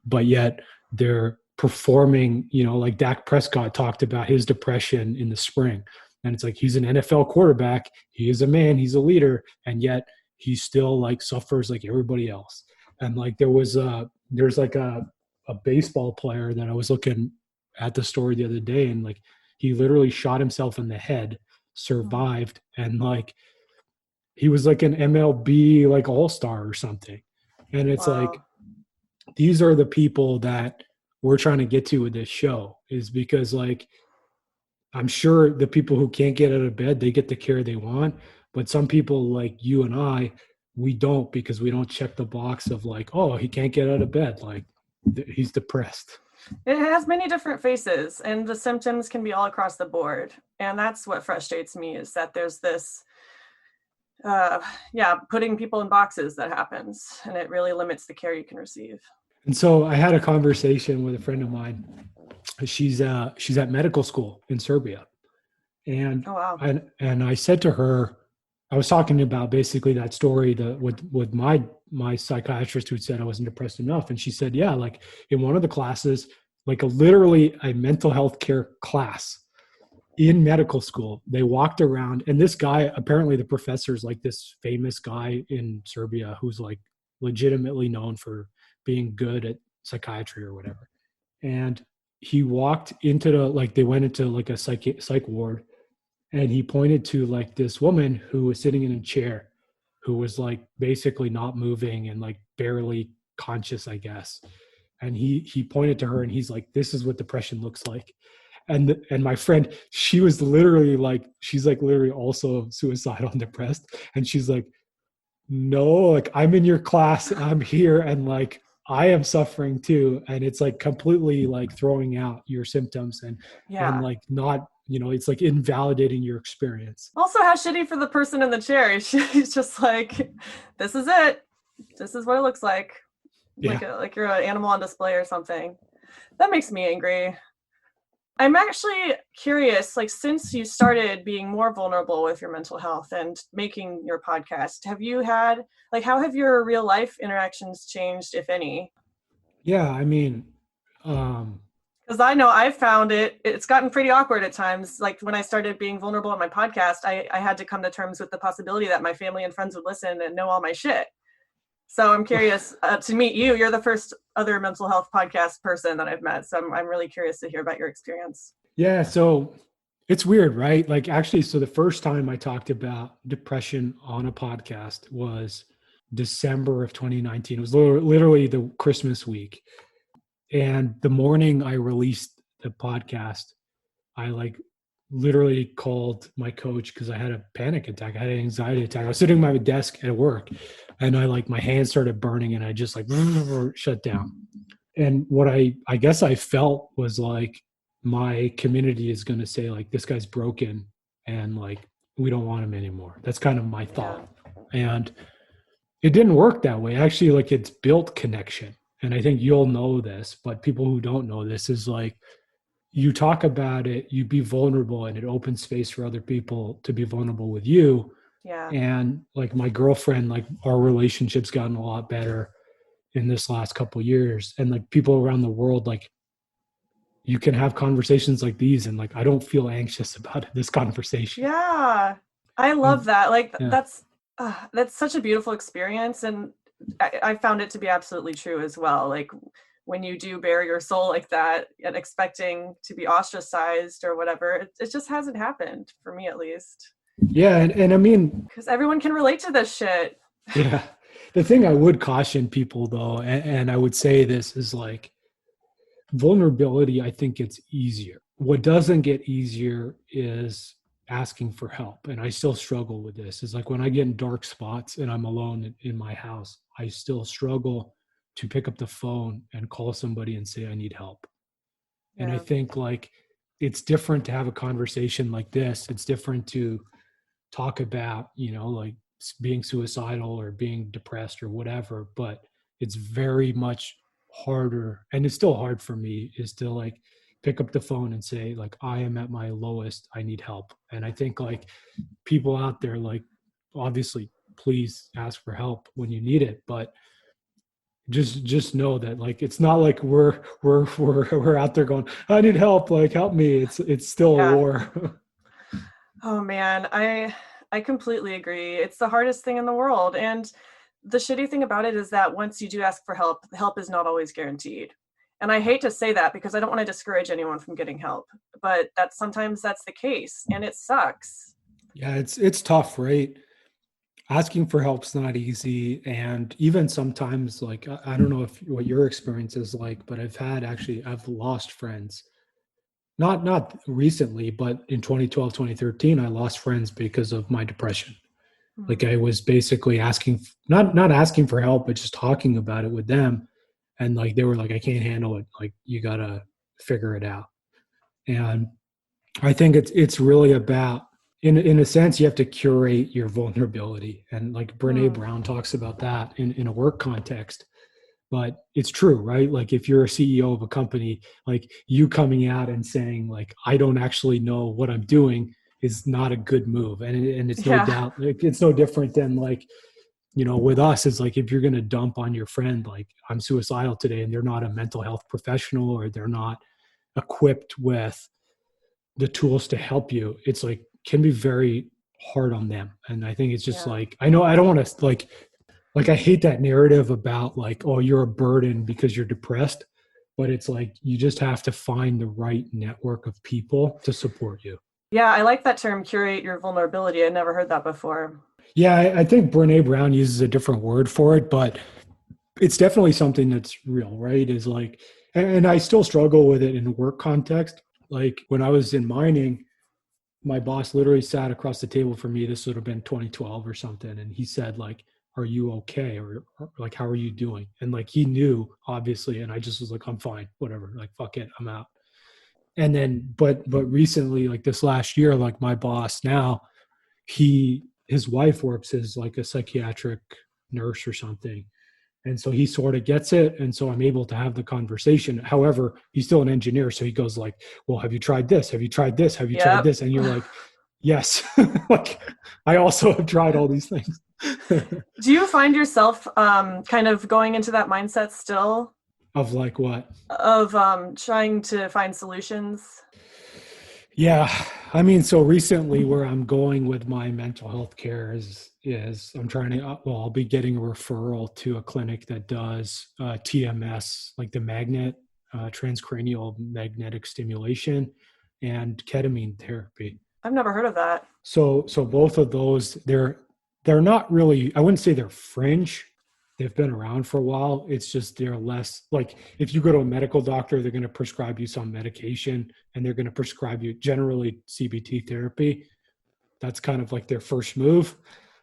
but yet they're performing, like Dak Prescott talked about his depression in the spring. And it's like he's an NFL quarterback, he is a man, he's a leader, and yet he still like suffers like everybody else. And like there's like a baseball player that I was looking at the story the other day, and like he literally shot himself in the head, survived, and like he was like an MLB like all-star or something. And it's like Wow. these are the people that we're trying to get to with this show, is because like I'm sure the people who can't get out of bed, they get the care they want, but some people like you and I, we don't, because we don't check the box of like, oh, he can't get out of bed, like he's depressed. It has many different faces, and the symptoms can be all across the board. And that's what frustrates me, is that there's this, putting people in boxes that happens, and it really limits the care you can receive. And so I had a conversation with a friend of mine. She's at medical school in Serbia. And Oh, wow. I said to her, I was talking about basically that story that with my psychiatrist who said I wasn't depressed enough. And she said, yeah, like in one of the classes, like literally a mental health care class in medical school, they walked around, and this guy, apparently the professor's like this famous guy in Serbia who's like legitimately known for being good at psychiatry or whatever. And he walked into they went into like a psych ward, and he pointed to like this woman who was sitting in a chair, who was like basically not moving and like barely conscious, I guess. And he pointed to her and he's like, this is what depression looks like. And my friend, she's like literally also suicidal and depressed, and she's like, no, like I'm in your class, I'm here, and like I am suffering too. And it's like completely like throwing out your symptoms and Yeah. like not, it's like invalidating your experience. Also, how shitty for the person in the chair. He's just like, this is it. This is what it looks like. Yeah. Like you're an animal on display or something. That makes me angry. I'm actually curious, like, since you started being more vulnerable with your mental health and making your podcast, have you had, like, how have your real life interactions changed, if any? Yeah. I mean, um, Because I know I've found it's gotten pretty awkward at times. Like when I started being vulnerable on my podcast, I had to come to terms with the possibility that my family and friends would listen and know all my shit. So I'm curious to meet you. You're the first other mental health podcast person that I've met. So I'm really curious to hear about your experience. yeah. So it's weird, right? Like actually, so the first time I talked about depression on a podcast was December of 2019. It was literally the Christmas week. And the morning I released the podcast, I like literally called my coach because I had a panic attack. I had an anxiety attack. I was sitting at my desk at work, and I like my hands started burning, and I just like shut down. And what I guess I felt was like my community is going to say like, this guy's broken, and like we don't want him anymore. That's kind of my Yeah. thought. And it didn't work that way. Actually, like it's built connection. And I think you'll know this, but people who don't know this is like, you talk about it, you be vulnerable, and it opens space for other people to be vulnerable with you. Yeah. And like my girlfriend, like our relationship's gotten a lot better in this last couple of years. And like people around the world, like you can have conversations like these, and like I don't feel anxious about this conversation. Yeah. I love And that. Like yeah. that's such a beautiful experience. And I found it to be absolutely true as well. Like when you do bare your soul like that and expecting to be ostracized or whatever, it just hasn't happened for me, at least. Yeah. And I mean, Because everyone can relate to this shit. yeah, the thing I would caution people though, and I would say this is like, vulnerability, I think it's easier. What doesn't get easier is asking for help. And I still struggle with this. Is like when I get in dark spots and I'm alone in my house, I still struggle to pick up the phone and call somebody and say, I need help. And I Yeah. think like it's different to have a conversation like this. It's different to talk about, like being suicidal or being depressed or whatever, but it's very much harder, and it's still hard for me, is to like pick up the phone and say like, I am at my lowest, I need help. And I think like people out there, like obviously please ask for help when you need it. But just know that like it's not like we're out there going, I need help, like help me. It's still a Yeah. war. Oh man, I completely agree. It's the hardest thing in the world. And the shitty thing about it is that once you do ask for help, help is not always guaranteed. And I hate to say that because I don't want to discourage anyone from getting help, but sometimes that's the case and it sucks. Yeah, it's tough, right? Asking for help's not easy, and even sometimes like I don't know if what your experience is like, but I've lost friends. Not recently, but in 2012, 2013, I lost friends because of my depression. Like Mm. I was basically asking, not asking for help, but just talking about it with them, and like they were like, I can't handle it, like you gotta figure it out. And I think it's really about, in a sense, you have to curate your vulnerability, and like Brene Mm. Brown talks about that in a work context. But it's true, right? Like if you're a CEO of a company, like you coming out and saying like I don't actually know what I'm doing is not a good move, and it's no Yeah. doubt like it's no different than like, with us, it's like if you're going to dump on your friend like I'm suicidal today, and they're not a mental health professional or they're not equipped with the tools to help you, it's like can be very hard on them. And I think it's just Yeah. like, I know I don't want to like I hate that narrative about like, oh, you're a burden because you're depressed, but it's like you just have to find the right network of people to support you. Yeah, I like that term, curate your vulnerability. I never heard that before. Yeah, I think Brene Brown uses a different word for it, but it's definitely something that's real, right? Is like, and I still struggle with it in a work context. Like when I was in mining, my boss literally sat across the table from me. This would have been 2012 or something. And he said, like, are you okay? Or like, how are you doing? And like, he knew obviously. And I just was like, I'm fine, whatever. Like, fuck it, I'm out. And then, but recently, like this last year, like my boss now, his wife works as like a psychiatric nurse or something. And so he sort of gets it. And so I'm able to have the conversation. However, he's still an engineer. So he goes like, well, have you tried this? Have you tried this? Have you tried Yep. this? And you're like, yes. Like I also have tried all these things. Do you find yourself kind of going into that mindset still Of like what? of trying to find solutions? Yeah. I mean, so recently where I'm going with my mental health care is I'm trying to, well, I'll be getting a referral to a clinic that does TMS, like the transcranial magnetic stimulation and ketamine therapy. I've never heard of that. So both of those, they're not really, I wouldn't say they're fringe. They've been around for a while. It's just they're less like if you go to a medical doctor, they're going to prescribe you some medication and they're going to prescribe you generally CBT therapy. That's kind of like their first move.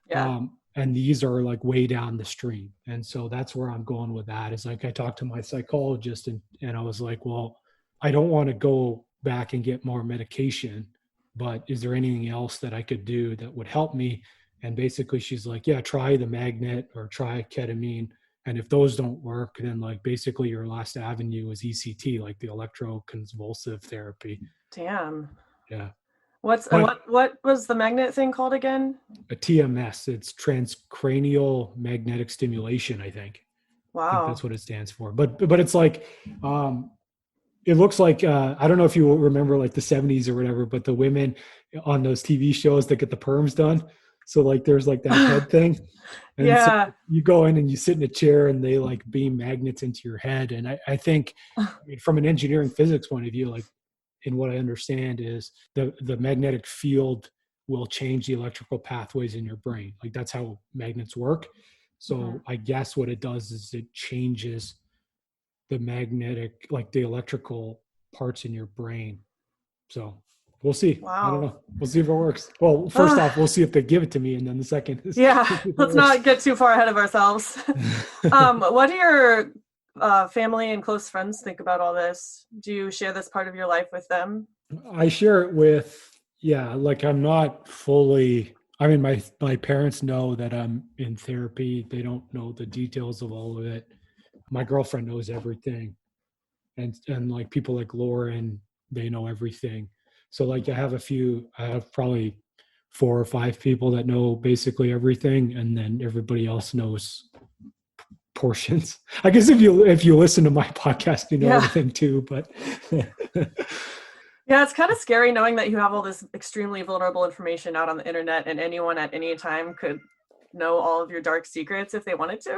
Yeah. And these are like way down the stream. And so that's where I'm going with that. Is like I talked to my psychologist and I was like, well, I don't want to go back and get more medication, but is there anything else that I could do that would help me? And basically she's like, yeah, try the magnet or try ketamine. And if those don't work, then like basically your last avenue is ECT, like the electroconvulsive therapy. Damn. Yeah. What's But what was the magnet thing called again? a TMS, it's transcranial magnetic stimulation, I think. I think Wow. that's what it stands for. But it's like um it looks like I don't know if you remember like the 70s or whatever, but the women on those TV shows that get the perms done. So like there's like that head thing. And so Yeah. you go in and you sit in a chair and they like beam magnets into your head. And I think, I mean, from an engineering physics point of view, like in what I understand is the magnetic field will change the electrical pathways in your brain. Like that's how magnets work. Mhm. So I guess what it does is it changes the magnetic, like the electrical parts in your brain. So we'll see. I don't Wow. know. We'll see if it works. Well, first off, Ah, we'll see if they give it to me, and then the second is yeah. we'll see if it Let's works. not get too far ahead of ourselves. What do your family and close friends think about all this? Do you share this part of your life with them? I share it with, yeah, like I'm not fully. I mean, my parents know that I'm in therapy. They don't know the details of all of it. My girlfriend knows everything, and like people like Lauren, they know everything. So like I have probably 4 or 5 people that know basically everything, and then everybody else knows portions. I guess if you listen to my podcast, you know Yeah. everything too. But Yeah, it's kind of scary knowing that you have all this extremely vulnerable information out on the internet, and anyone at any time could know all of your dark secrets if they wanted to.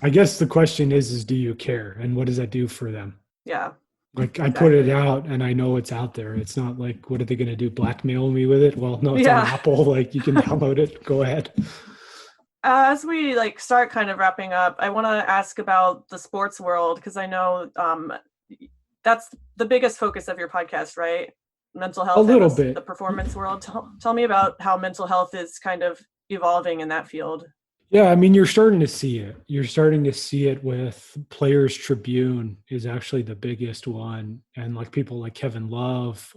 I guess the question is do you care, and what does that do for them? Yeah, Like I put it exactly. out, and I know it's out there. It's not like, what are they going to do? Blackmail me with it? Well, no, it's on Yeah. Apple. Like you can download it. Go ahead. As we start kind of wrapping up, I want to ask about the sports world, because I know that's the biggest focus of your podcast, right? Mental A health and little the bit. performance world. Tell me about how mental health is kind of evolving in that field. Yeah, I mean, you're starting to see it. You're starting to see it with Players Tribune is actually the biggest one, and like people like Kevin Love,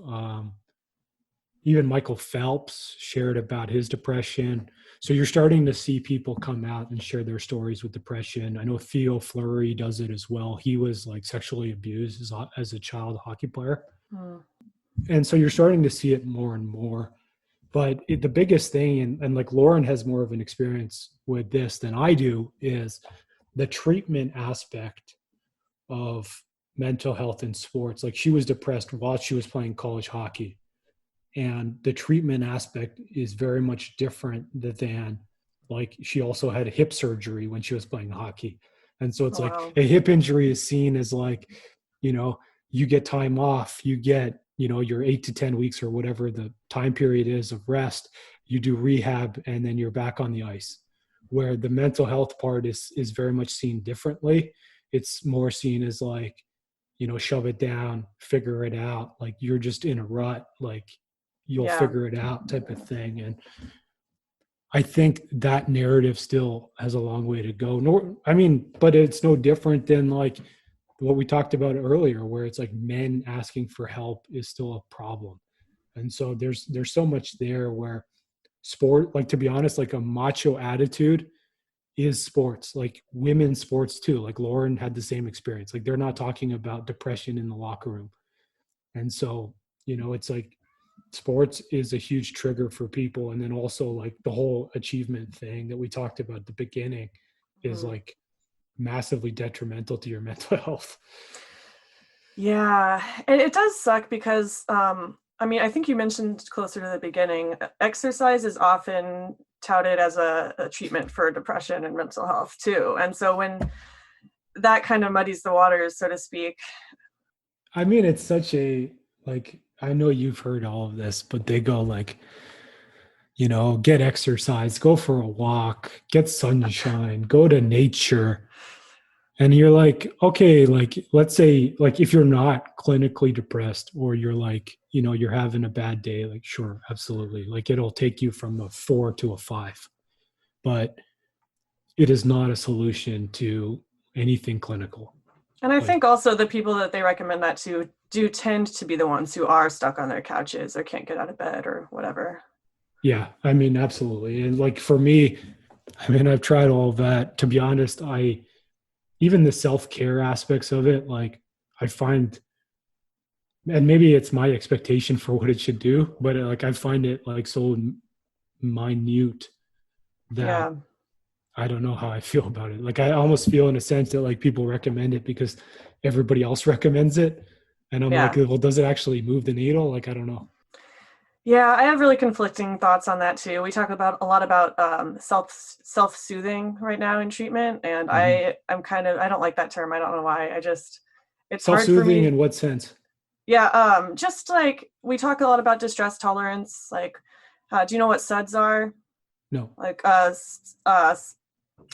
even Michael Phelps shared about his depression. So you're starting to see people come out and share their stories with depression. I know Theo Fleury does it as well. He was like sexually abused as a child hockey player, Hmm. and so you're starting to see it more and more. But the biggest thing, and like Lauren has more of an experience with this than I do, is the treatment aspect of mental health in sports. Like she was depressed while she was playing college hockey. And the treatment aspect is very much different than, like, she also had a hip surgery when she was playing hockey. And so it's Oh, like wow. a hip injury is seen as like, you know, you get time off, you get, your 8 to 10 weeks or whatever the time period is of rest, you do rehab, and then you're back on the ice. Where the mental health part is very much seen differently. It's more seen as like, shove it down, figure it out. Like you're just in a rut, like you'll Yeah. figure it out type of thing. And I think that narrative still has a long way to go. But it's no different than like what we talked about earlier, where it's like men asking for help is still a problem. And so there's so much there where sport, like, to be honest, like a macho attitude is sports, like women's sports too. Like Lauren had the same experience. Like they're not talking about depression in the locker room. And so, it's like sports is a huge trigger for people. And then also like the whole achievement thing that we talked about at the beginning is Hmm. like massively detrimental to your mental health. Yeah, and it does suck because I think you mentioned closer to the beginning, exercise is often touted as a treatment for depression and mental health too. And so when that kind of muddies the waters, so to speak. I mean, it's such a, like, I know you've heard all of this, but they go like, get exercise, go for a walk, get sunshine, go to nature. And you're like, okay, like, let's say, like, if you're not clinically depressed, or you're like, you're having a bad day, like, sure, absolutely. Like, it'll take you from a 4 to a 5, but it is not a solution to anything clinical. And I Like, think also the people that they recommend that to do tend to be the ones who are stuck on their couches or can't get out of bed or whatever. yeah, I mean, absolutely. And like for me, I mean, I've tried all of that. To be honest, even the self-care aspects of it, like, I find, and maybe it's my expectation for what it should do, but like I find it like so minute that Yeah. I don't know how I feel about it. Like I almost feel in a sense that like people recommend it because everybody else recommends it. And I'm like, Yeah. well, does it actually move the needle? Like, I don't know. Yeah, I have really conflicting thoughts on that too. We talk about a lot about self-soothing right now in treatment, and Mhm. I don't like that term. I don't know why. It's hard for Self-soothing me. in what sense? Yeah, just like we talk a lot about distress tolerance. Like, do you know what SUDs are? No. Like,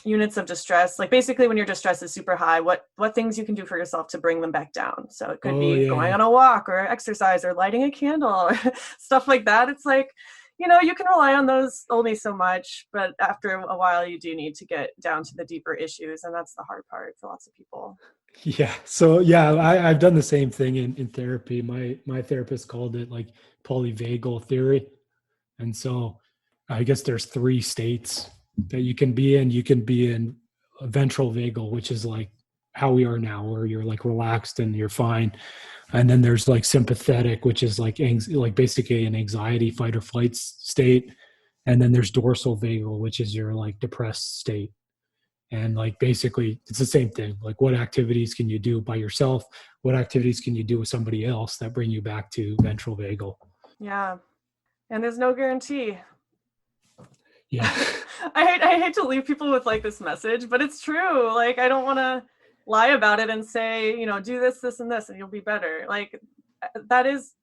units of distress. Like basically, when your distress is super high, what things you can do for yourself to bring them back down. So it could Oh be yeah, going yeah. on a walk or exercise or lighting a candle or stuff like that. It's like, you can rely on those only so much, but after a while, you do need to get down to the deeper issues, and that's the hard part for lots of people. Yeah. So yeah, I've done the same thing in therapy. My therapist called it like polyvagal theory. And so I guess there's 3 states that you can be in. You can be in a ventral vagal, which is like how we are now, where you're like relaxed and you're fine. And then there's like sympathetic, which is like basically an anxiety fight or flight state. And then there's dorsal vagal, which is your like depressed state. And like basically it's the same thing. Like what activities can you do by yourself? What activities can you do with somebody else that bring you back to ventral vagal? Yeah. And there's no guarantee. Yeah. I hate to leave people with like this message, but it's true. Like, I don't want to lie about it and say, you know, do this, this, and this, and you'll be better. Like, that is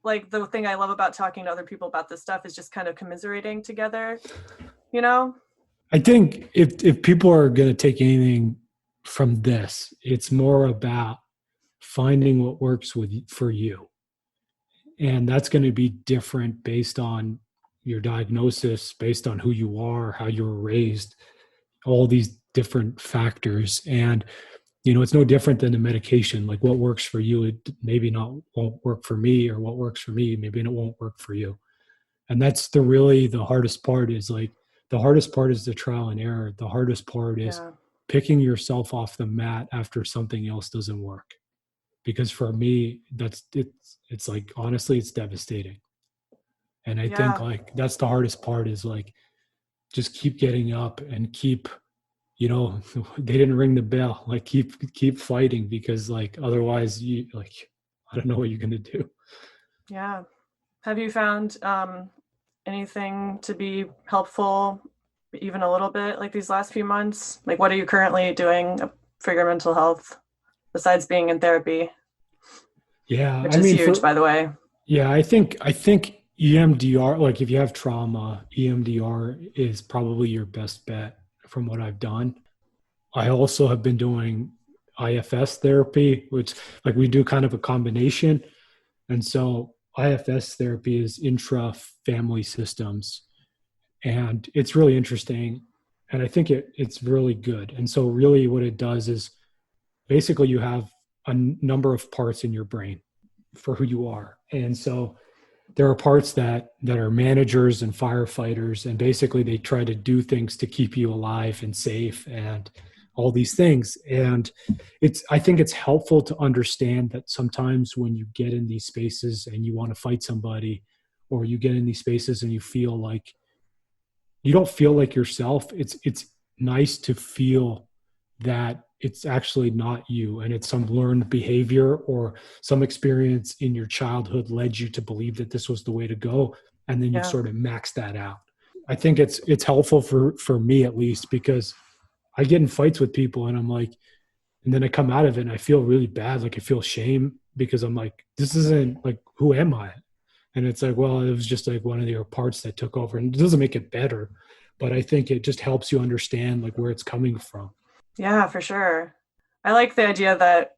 like the thing I love about talking to other people about this stuff, is just kind of commiserating together, you know? I think if people are going to take anything from this, it's more about finding what works for you. And that's going to be different based on your diagnosis, based on who you are, how you were raised, all these different factors. And, you know, it's no different than a medication. Like what works for you, it maybe won't work for me, or what works for me, maybe it won't work for you. And that's the hardest part is like, the hardest part is the trial and error. The hardest part is picking yourself off the mat after something else doesn't work. Because for me, it's like, honestly, it's devastating. And I think like that's the hardest part, is like, just keep getting up and keep, you know, they didn't ring the bell, like keep fighting, because like, otherwise you like, I don't know what you're going to do. Yeah. Have you found anything to be helpful, even a little bit, like these last few months? Like, what are you currently doing for your mental health besides being in therapy? Yeah. Which is huge, by the way. Yeah. I think EMDR, like if you have trauma, EMDR is probably your best bet from what I've done. I also have been doing IFS therapy, which like we do kind of a combination. And so IFS therapy is intra-family systems, and it's really interesting. And I think it's really good. And so really what it does is basically you have a number of parts in your brain for who you are. And so there are parts that are managers and firefighters, and basically they try to do things to keep you alive and safe and all these things. And I think it's helpful to understand that sometimes when you get in these spaces and you want to fight somebody, or you get in these spaces and you feel like you don't feel like yourself, it's nice to feel that it's actually not you, and it's some learned behavior or some experience in your childhood led you to believe that this was the way to go, and then you sort of max that out. I think it's helpful for me, at least, because I get in fights with people and I'm like, and then I come out of it and I feel really bad, like I feel shame, because I'm like, this isn't like, who am I? And it's like, well, it was just like one of your parts that took over, and it doesn't make it better, but I think it just helps you understand like where it's coming from. Yeah, for sure. I like the idea that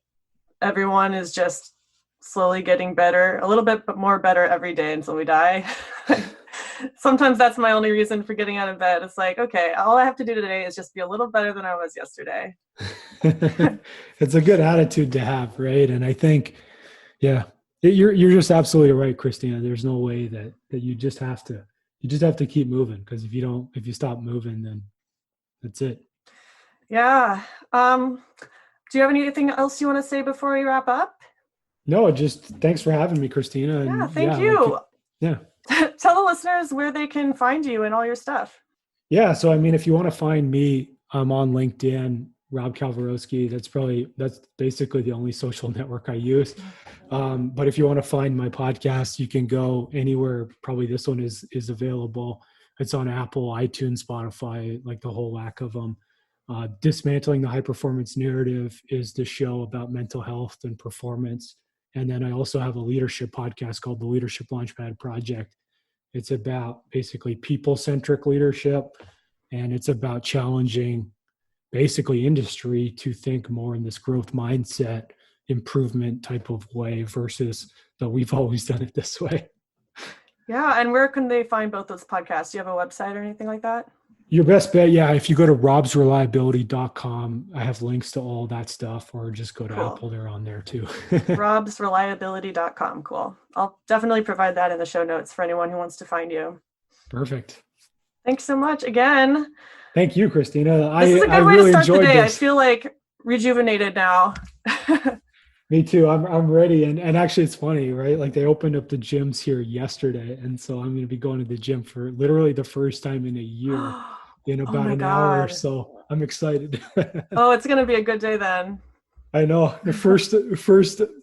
everyone is just slowly getting better, a little bit more better every day until we die. Sometimes that's my only reason for getting out of bed. It's like, okay, all I have to do today is just be a little better than I was yesterday. It's a good attitude to have, right? And I think, you're just absolutely right, Christina. There's no way that you just have to keep moving, because if you stop moving, then that's it. Yeah. Do you have anything else you want to say before we wrap up? No, just thanks for having me, Christina. And yeah, thank you. Yeah. Tell the listeners where they can find you and all your stuff. Yeah. So, I mean, if you want to find me, I'm on LinkedIn, Rob Kalwarowsky. That's basically the only social network I use. But if you want to find my podcast, you can go anywhere. Probably this one is available. It's on Apple, iTunes, Spotify, like the whole whack of them. Dismantling the High Performance Narrative is the show about mental health and performance. And then I also have a leadership podcast called the Leadership Launchpad Project. It's about basically people-centric leadership, and it's about challenging basically industry to think more in this growth mindset, improvement type of way versus that we've always done it this way. Yeah. And where can they find both those podcasts? Do you have a website or anything like that? Your best bet, if you go to robsreliability.com, I have links to all that stuff, or just go to Apple, they're on there too. robsreliability.com. Cool. I'll definitely provide that in the show notes for anyone who wants to find you. Perfect. Thanks so much again. Thank you, Christina. This is a good way to start the day. I feel like rejuvenated now. Me too. I'm ready. And actually it's funny, right? Like they opened up the gyms here yesterday. And so I'm going to be going to the gym for literally the first time in a year in Oh about my an hour or God. so. I'm excited. Oh, it's going to be a good day then. I know. The first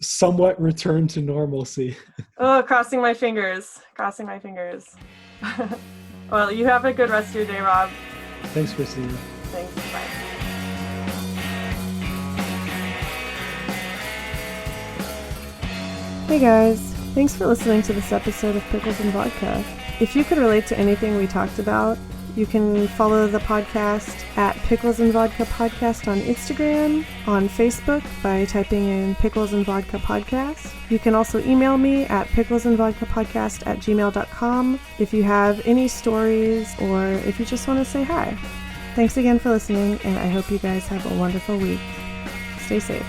somewhat return to normalcy. Oh, crossing my fingers. Crossing my fingers. Well, you have a good rest of your day, Rob. Thanks, Christina. Thanks. Bye. Hey guys, thanks for listening to this episode of Pickles and Vodka. If you could relate to anything we talked about, you can follow the podcast at Pickles and Vodka Podcast on Instagram, on Facebook by typing in Pickles and Vodka Podcast. You can also email me at picklesandvodkapodcast@gmail.com if you have any stories or if you just want to say hi. Thanks again for listening, and I hope you guys have a wonderful week. Stay safe.